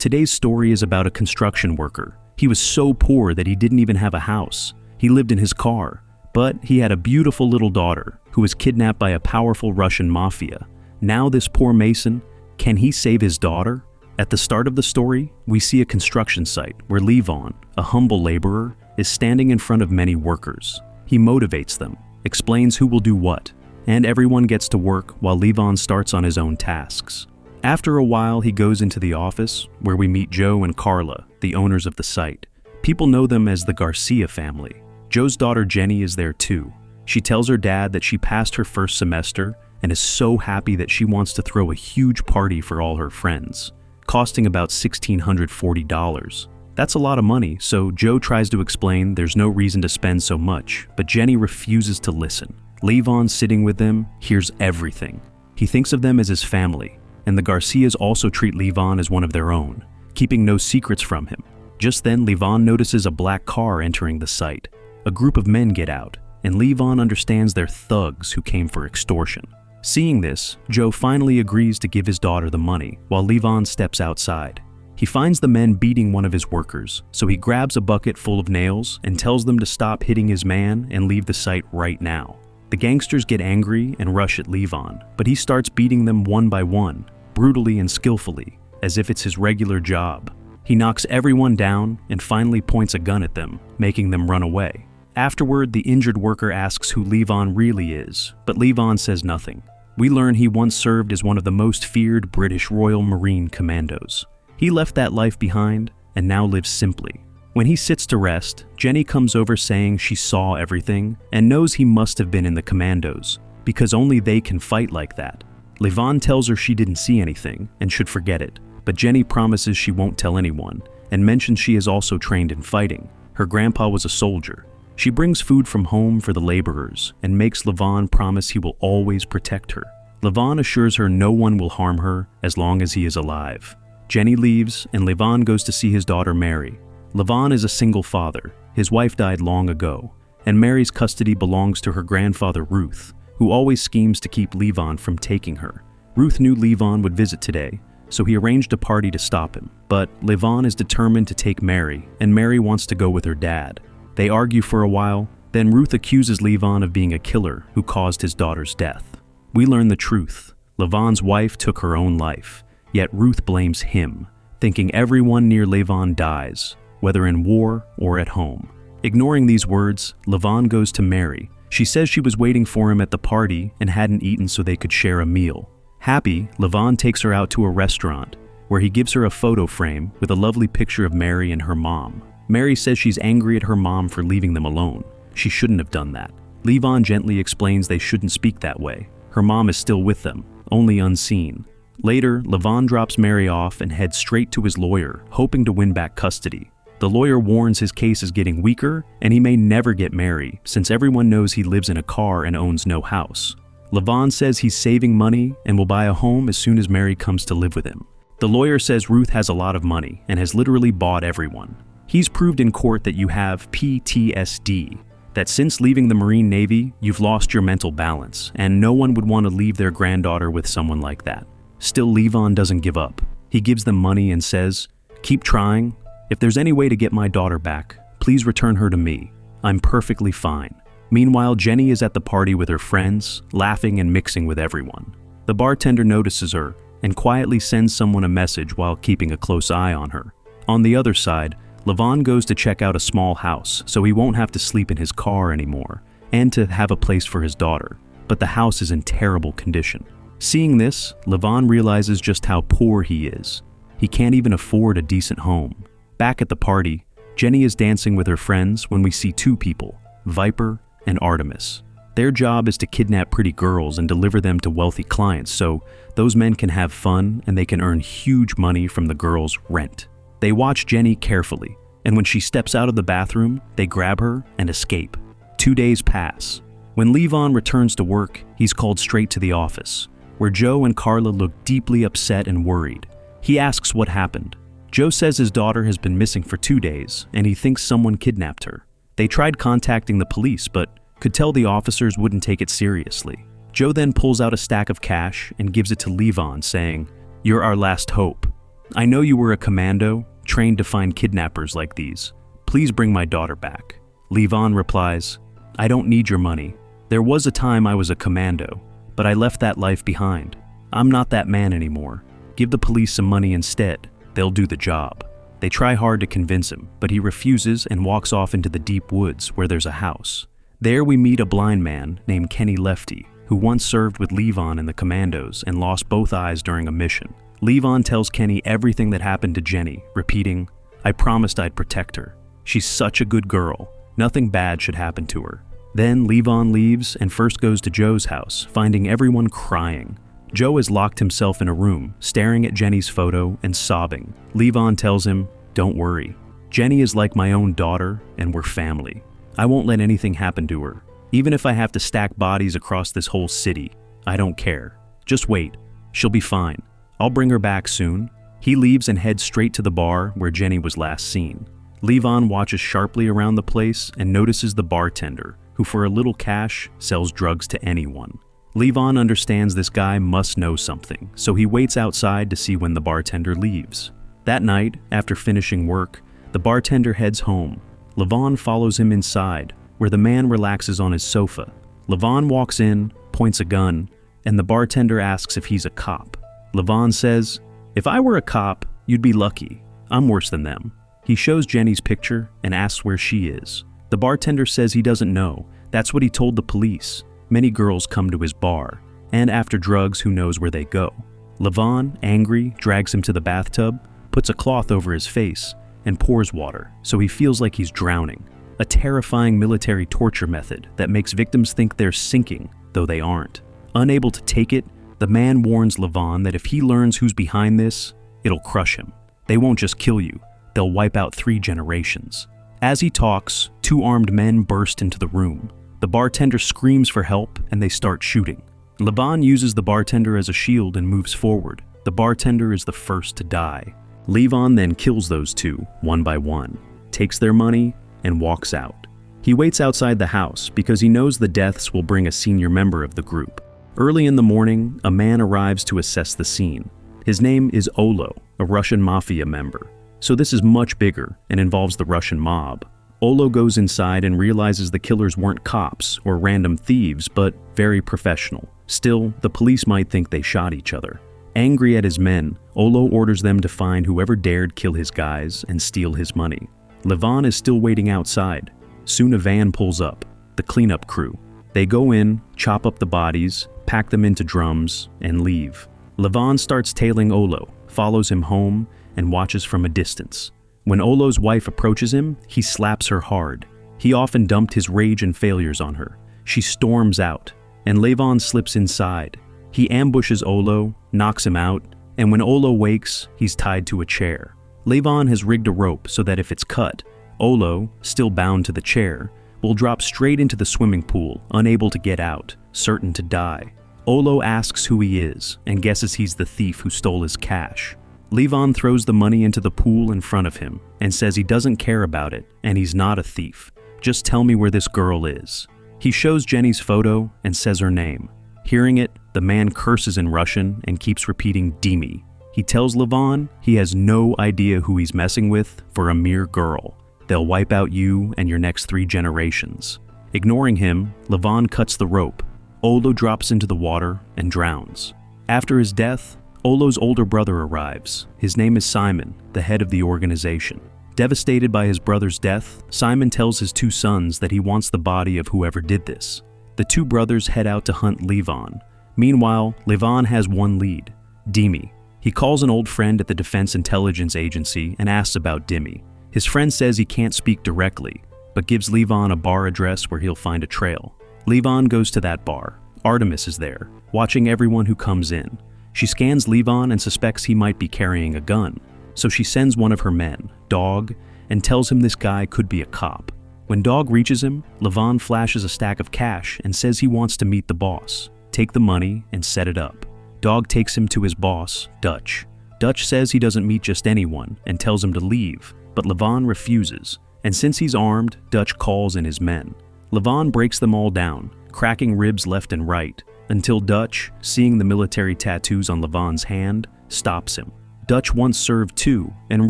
Today's story is about a construction worker. He was so poor that he didn't even have a house. He lived in his car, but he had a beautiful little daughter who was kidnapped by a powerful Russian mafia. Now this poor mason, can he save his daughter? At the start of the story, we see a construction site where Levon, a humble laborer, is standing in front of many workers. He motivates them, explains who will do what, and everyone gets to work while Levon starts on his own tasks. After a while, he goes into the office, where we meet Joe and Carla, the owners of the site. People know them as the Garcia family. Joe's daughter Jenny is there too. She tells her dad that she passed her first semester and is so happy that she wants to throw a huge party for all her friends, costing about $1,640. That's a lot of money, so Joe tries to explain there's no reason to spend so much, but Jenny refuses to listen. Levon, sitting with them, hears everything. He thinks of them as his family, and the Garcias also treat Levon as one of their own, keeping no secrets from him. Just then, Levon notices a black car entering the site. A group of men get out, and Levon understands they're thugs who came for extortion. Seeing this, Joe finally agrees to give his daughter the money, while Levon steps outside. He finds the men beating one of his workers, so he grabs a bucket full of nails and tells them to stop hitting his man and leave the site right now. The gangsters get angry and rush at Levon, but he starts beating them one by one, brutally and skillfully, as if it's his regular job. He knocks everyone down and finally points a gun at them, making them run away. Afterward, the injured worker asks who Levon really is, but Levon says nothing. We learn he once served as one of the most feared British Royal Marine Commandos. He left that life behind and now lives simply. When he sits to rest, Jenny comes over saying she saw everything and knows he must have been in the commandos, because only they can fight like that. Levon tells her she didn't see anything and should forget it, but Jenny promises she won't tell anyone and mentions she is also trained in fighting. Her grandpa was a soldier. She brings food from home for the laborers and makes Levon promise he will always protect her. Levon assures her no one will harm her as long as he is alive. Jenny leaves and Levon goes to see his daughter Mary. Levon is a single father. His wife died long ago, and Mary's custody belongs to her grandfather Ruth, who always schemes to keep Levon from taking her. Ruth knew Levon would visit today, so he arranged a party to stop him. But Levon is determined to take Mary, and Mary wants to go with her dad. They argue for a while, then Ruth accuses Levon of being a killer who caused his daughter's death. We learn the truth. Levon's wife took her own life, yet Ruth blames him, thinking everyone near Levon dies, whether in war or at home. Ignoring these words, Levon goes to Mary. She says she was waiting for him at the party and hadn't eaten so they could share a meal. Happy, Levon takes her out to a restaurant, where he gives her a photo frame with a lovely picture of Mary and her mom. Mary says she's angry at her mom for leaving them alone. She shouldn't have done that. Levon gently explains they shouldn't speak that way. Her mom is still with them, only unseen. Later, Levon drops Mary off and heads straight to his lawyer, hoping to win back custody. The lawyer warns his case is getting weaker and he may never get Mary, since everyone knows he lives in a car and owns no house. Levon says he's saving money and will buy a home as soon as Mary comes to live with him. The lawyer says Ruth has a lot of money and has literally bought everyone. He's proved in court that you have PTSD, that since leaving the Marine Navy, you've lost your mental balance, and no one would want to leave their granddaughter with someone like that. Still, Levon doesn't give up. He gives them money and says, "Keep trying. If there's any way to get my daughter back, please return her to me. I'm perfectly fine." Meanwhile, Jenny is at the party with her friends, laughing and mixing with everyone. The bartender notices her and quietly sends someone a message while keeping a close eye on her. On the other side, Levon goes to check out a small house so he won't have to sleep in his car anymore and to have a place for his daughter, but the house is in terrible condition. Seeing this, Levon realizes just how poor he is. He can't even afford a decent home. Back at the party, Jenny is dancing with her friends when we see two people, Viper and Artemis. Their job is to kidnap pretty girls and deliver them to wealthy clients so those men can have fun and they can earn huge money from the girls' rent. They watch Jenny carefully, and when she steps out of the bathroom, they grab her and escape. 2 days pass. When Levon returns to work, he's called straight to the office, where Joe and Carla look deeply upset and worried. He asks what happened. Joe says his daughter has been missing for 2 days, and he thinks someone kidnapped her. They tried contacting the police, but could tell the officers wouldn't take it seriously. Joe then pulls out a stack of cash and gives it to Levon, saying, "You're our last hope." I know you were a commando, trained to find kidnappers like these. Please bring my daughter back. Levon replies, I don't need your money. There was a time I was a commando, but I left that life behind. I'm not that man anymore. Give the police some money instead. They'll do the job. They try hard to convince him, but he refuses and walks off into the deep woods where there's a house. There we meet a blind man named Kenny Lefty, who once served with Levon in the Commandos and lost both eyes during a mission. Levon tells Kenny everything that happened to Jenny, repeating, I promised I'd protect her. She's such a good girl. Nothing bad should happen to her. Then Levon leaves and first goes to Joe's house, finding everyone crying. Joe has locked himself in a room, staring at Jenny's photo and sobbing. Levon tells him, don't worry. Jenny is like my own daughter and we're family. I won't let anything happen to her. Even if I have to stack bodies across this whole city, I don't care. Just wait. She'll be fine. I'll bring her back soon. He leaves and heads straight to the bar where Jenny was last seen. Levon watches sharply around the place and notices the bartender, who for a little cash sells drugs to anyone. Levon understands this guy must know something, so he waits outside to see when the bartender leaves. That night, after finishing work, the bartender heads home. Levon follows him inside, where the man relaxes on his sofa. Levon walks in, points a gun, and the bartender asks if he's a cop. Levon says, if I were a cop, you'd be lucky. I'm worse than them. He shows Jenny's picture and asks where she is. The bartender says he doesn't know. That's what he told the police. Many girls come to his bar, and after drugs, who knows where they go. Levon, angry, drags him to the bathtub, puts a cloth over his face, and pours water, so he feels like he's drowning. A terrifying military torture method that makes victims think they're sinking, though they aren't. Unable to take it, the man warns Levon that if he learns who's behind this, it'll crush him. They won't just kill you, they'll wipe out 3 generations. As he talks, 2 armed men burst into the room. The bartender screams for help and they start shooting. Levon uses the bartender as a shield and moves forward. The bartender is the first to die. Levon then kills those 2, one by one, takes their money, and walks out. He waits outside the house because he knows the deaths will bring a senior member of the group. Early in the morning, a man arrives to assess the scene. His name is Olo, a Russian mafia member. So this is much bigger and involves the Russian mob. Olo goes inside and realizes the killers weren't cops or random thieves, but very professional. Still, the police might think they shot each other. Angry at his men, Olo orders them to find whoever dared kill his guys and steal his money. Levon is still waiting outside. Soon a van pulls up, the cleanup crew. They go in, chop up the bodies, pack them into drums, and leave. Levon starts tailing Olo, follows him home, and watches from a distance. When Olo's wife approaches him, he slaps her hard. He often dumped his rage and failures on her. She storms out, and Levon slips inside. He ambushes Olo, knocks him out, and when Olo wakes, he's tied to a chair. Levon has rigged a rope so that if it's cut, Olo, still bound to the chair, will drop straight into the swimming pool, unable to get out, certain to die. Olo asks who he is and guesses he's the thief who stole his cash. Levon throws the money into the pool in front of him and says he doesn't care about it and he's not a thief. Just tell me where this girl is. He shows Jenny's photo and says her name. Hearing it, the man curses in Russian and keeps repeating Dimi. He tells Levon he has no idea who he's messing with for a mere girl. They'll wipe out you and your next 3 generations. Ignoring him, Levon cuts the rope. Olo drops into the water and drowns. After his death, Olo's older brother arrives. His name is Simon, the head of the organization. Devastated by his brother's death, Simon tells his 2 sons that he wants the body of whoever did this. The 2 brothers head out to hunt Levon. Meanwhile, Levon has one lead, Dimi. He calls an old friend at the Defense Intelligence Agency and asks about Dimi. His friend says he can't speak directly, but gives Levon a bar address where he'll find a trail. Levon goes to that bar. Artemis is there, watching everyone who comes in. She scans Levon and suspects he might be carrying a gun, so she sends one of her men, Dog, and tells him this guy could be a cop. When Dog reaches him, Levon flashes a stack of cash and says he wants to meet the boss, take the money, and set it up. Dog takes him to his boss, Dutch. Dutch says he doesn't meet just anyone and tells him to leave, but Levon refuses, and since he's armed, Dutch calls in his men. Levon breaks them all down, cracking ribs left and right, until Dutch, seeing the military tattoos on Levon's hand, stops him. Dutch once served too and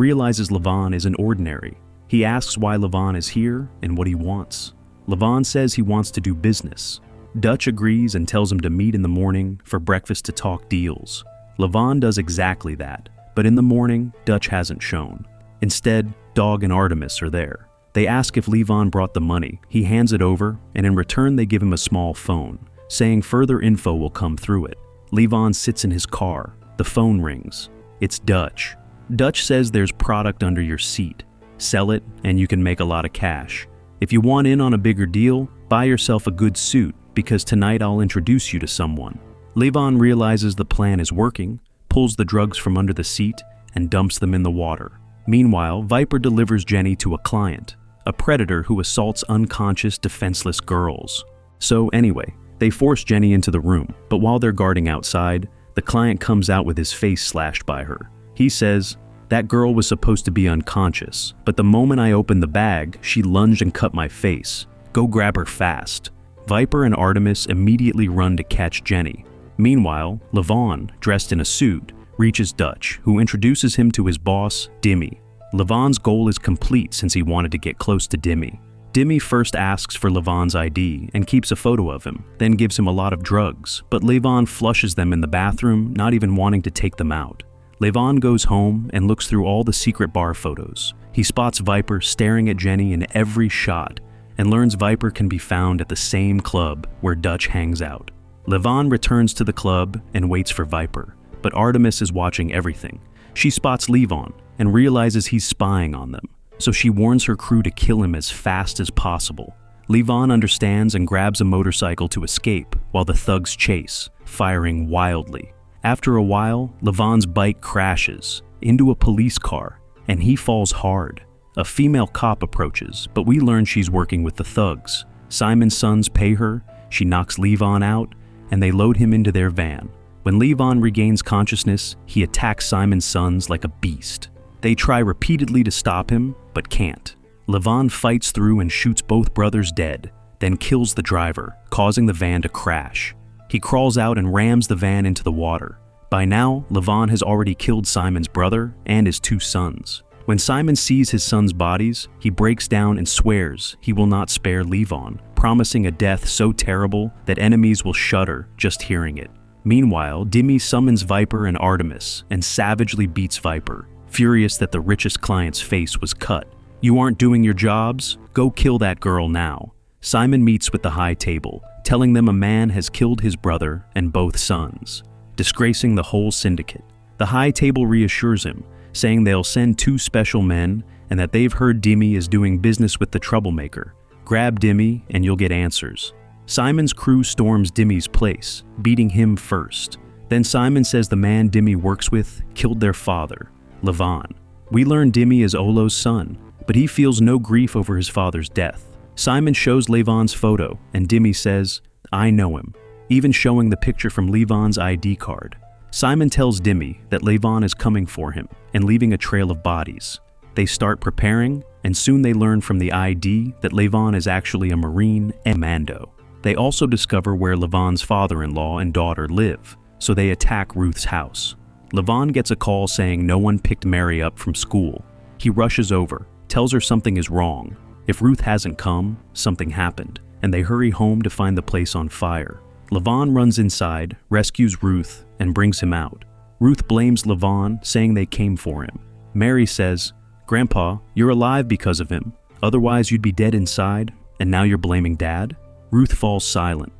realizes Levon isn't ordinary. He asks why Levon is here and what he wants. Levon says he wants to do business. Dutch agrees and tells him to meet in the morning for breakfast to talk deals. Levon does exactly that, but in the morning, Dutch hasn't shown. Instead, Dog and Artemis are there. They ask if Levon brought the money. He hands it over, and in return they give him a small phone, saying further info will come through it. Levon sits in his car. The phone rings. It's Dutch. Dutch says there's product under your seat. Sell it, and you can make a lot of cash. If you want in on a bigger deal, buy yourself a good suit, because tonight I'll introduce you to someone. Levon realizes the plan is working, pulls the drugs from under the seat, and dumps them in the water. Meanwhile, Viper delivers Jenny to a client, a predator who assaults unconscious, defenseless girls. So anyway, they force Jenny into the room, but while they're guarding outside, the client comes out with his face slashed by her. He says, "That girl was supposed to be unconscious, but the moment I opened the bag, she lunged and cut my face. Go grab her fast." Viper and Artemis immediately run to catch Jenny. Meanwhile, Levon, dressed in a suit, reaches Dutch, who introduces him to his boss, Dimmy. Levon's goal is complete since he wanted to get close to Dimmy. Dimmy first asks for Levon's ID and keeps a photo of him, then gives him a lot of drugs, but Levon flushes them in the bathroom, not even wanting to take them out. Levon goes home and looks through all the secret bar photos. He spots Viper staring at Jenny in every shot, and learns Viper can be found at the same club where Dutch hangs out. Levon returns to the club and waits for Viper, but Artemis is watching everything. She spots Levon and realizes he's spying on them, so she warns her crew to kill him as fast as possible. Levon understands and grabs a motorcycle to escape while the thugs chase, firing wildly. After a while, Levon's bike crashes into a police car, and he falls hard. A female cop approaches, but we learn she's working with the thugs. Simon's sons pay her, she knocks Levon out, and they load him into their van. When Levon regains consciousness, he attacks Simon's sons like a beast. They try repeatedly to stop him, but can't. Levon fights through and shoots both brothers dead, then kills the driver, causing the van to crash. He crawls out and rams the van into the water. By now, Levon has already killed Simon's brother and his two sons. When Simon sees his sons' bodies, he breaks down and swears he will not spare Levon, promising a death so terrible that enemies will shudder just hearing it. Meanwhile, Dimmy summons Viper and Artemis and savagely beats Viper, furious that the richest client's face was cut. "You aren't doing your jobs? Go kill that girl now." Simon meets with the high table, telling them a man has killed his brother and both sons, disgracing the whole syndicate. The high table reassures him, saying they'll send 2 special men and that they've heard Dimmy is doing business with the troublemaker. Grab Dimmy and you'll get answers. Simon's crew storms Dimmy's place, beating him first. Then Simon says the man Dimmy works with killed their father, Levon. We learn Dimmy is Olo's son, but he feels no grief over his father's death. Simon shows Levon's photo, and Dimmy says, "I know him," even showing the picture from Levon's ID card. Simon tells Dimmy that Levon is coming for him and leaving a trail of bodies. They start preparing, and soon they learn from the ID that Levon is actually a Marine Ex-Commando. They also discover where Levon's father-in-law and daughter live, so they attack Ruth's house. Levon gets a call saying no one picked Mary up from school. He rushes over, tells her something is wrong. If Ruth hasn't come, something happened, and they hurry home to find the place on fire. Levon runs inside, rescues Ruth, and brings him out. Ruth blames Levon, saying they came for him. Mary says, "Grandpa, you're alive because of him. Otherwise you'd be dead inside, and now you're blaming Dad?" Ruth falls silent.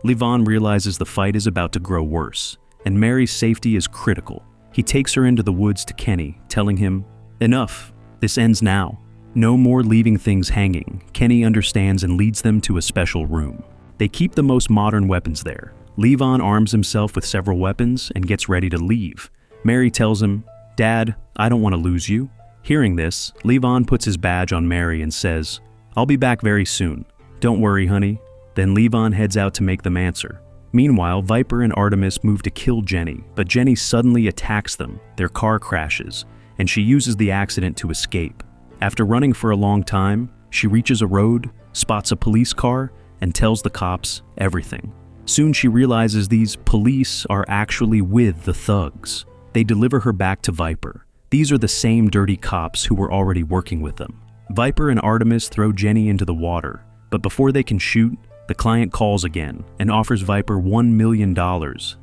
Levon realizes the fight is about to grow worse, and Mary's safety is critical. He takes her into the woods to Kenny, telling him, "Enough. This ends now. No more leaving things hanging." Kenny understands and leads them to a special room. They keep the most modern weapons there. Levon arms himself with several weapons and gets ready to leave. Mary tells him, "Dad, I don't want to lose you." Hearing this, Levon puts his badge on Mary and says, "I'll be back very soon. Don't worry, honey." Then Levon heads out to make them answer. Meanwhile, Viper and Artemis move to kill Jenny, but Jenny suddenly attacks them. Their car crashes, and she uses the accident to escape. After running for a long time, she reaches a road, spots a police car, and tells the cops everything. Soon she realizes these police are actually with the thugs. They deliver her back to Viper. These are the same dirty cops who were already working with them. Viper and Artemis throw Jenny into the water, but before they can shoot, the client calls again and offers Viper $1 million,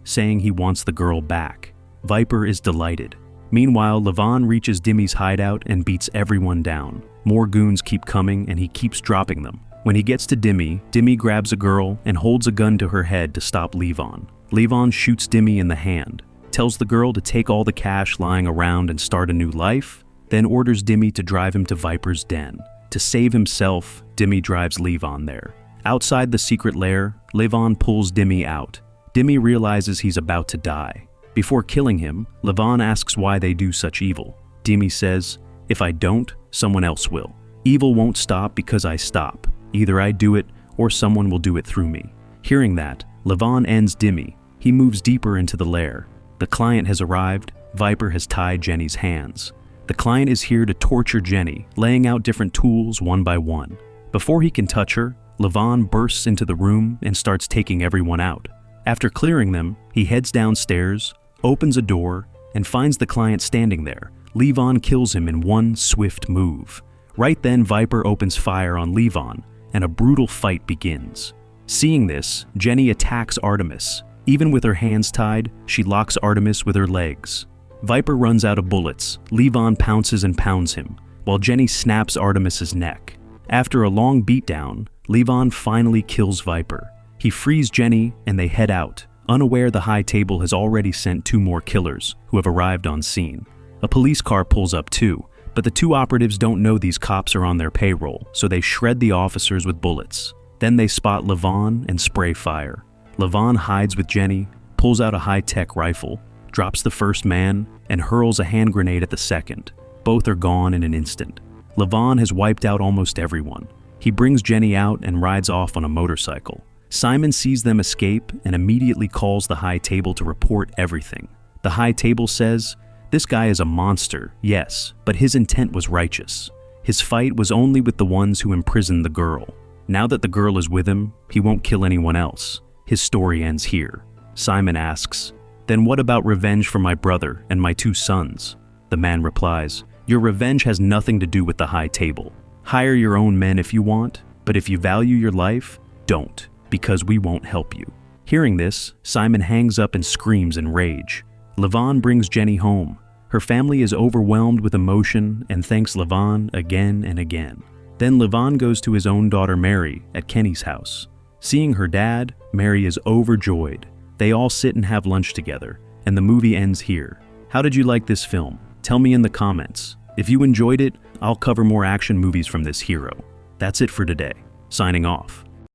saying he wants the girl back. Viper is delighted. Meanwhile, Levon reaches Dimmy's hideout and beats everyone down. More goons keep coming and he keeps dropping them. When he gets to Dimmy, Dimmy grabs a girl and holds a gun to her head to stop Levon. Levon shoots Dimmy in the hand, tells the girl to take all the cash lying around and start a new life, then orders Dimmy to drive him to Viper's den. To save himself, Dimmy drives Levon there. Outside the secret lair, Levon pulls Dimmy out. Dimmy realizes he's about to die. Before killing him, Levon asks why they do such evil. Dimmy says, "If I don't, someone else will. Evil won't stop because I stop. Either I do it, or someone will do it through me." Hearing that, Levon ends Dimmy. He moves deeper into the lair. The client has arrived. Viper has tied Jenny's hands. The client is here to torture Jenny, laying out different tools one by one. Before he can touch her, Levon bursts into the room and starts taking everyone out. After clearing them, he heads downstairs, opens a door, and finds the client standing there. Levon kills him in one swift move. Right then, Viper opens fire on Levon, and a brutal fight begins. Seeing this, Jenny attacks Artemis. Even with her hands tied, she locks Artemis with her legs. Viper runs out of bullets. Levon pounces and pounds him, while Jenny snaps Artemis's neck. After a long beatdown, Levon finally kills Viper. He frees Jenny and they head out, unaware the high table has already sent 2 more killers who have arrived on scene. A police car pulls up too, but the 2 operatives don't know these cops are on their payroll, so they shred the officers with bullets. Then they spot Levon and spray fire. Levon hides with Jenny, pulls out a high-tech rifle, drops the first man, and hurls a hand grenade at the second. Both are gone in an instant. Levon has wiped out almost everyone. He brings Jenny out and rides off on a motorcycle. Simon sees them escape and immediately calls the high table to report everything. The high table says, "This guy is a monster, yes, but his intent was righteous. His fight was only with the ones who imprisoned the girl. Now that the girl is with him, he won't kill anyone else. His story ends here." Simon asks, "Then what about revenge for my brother and my 2 sons?" The man replies, "Your revenge has nothing to do with the high table. Hire your own men if you want, but if you value your life, don't, because we won't help you." Hearing this, Simon hangs up and screams in rage. Levon brings Jenny home. Her family is overwhelmed with emotion and thanks Levon again and again. Then Levon goes to his own daughter Mary at Kenny's house. Seeing her dad, Mary is overjoyed. They all sit and have lunch together, and the movie ends here. How did you like this film? Tell me in the comments. If you enjoyed it, I'll cover more action movies from this hero. That's it for today. Signing off.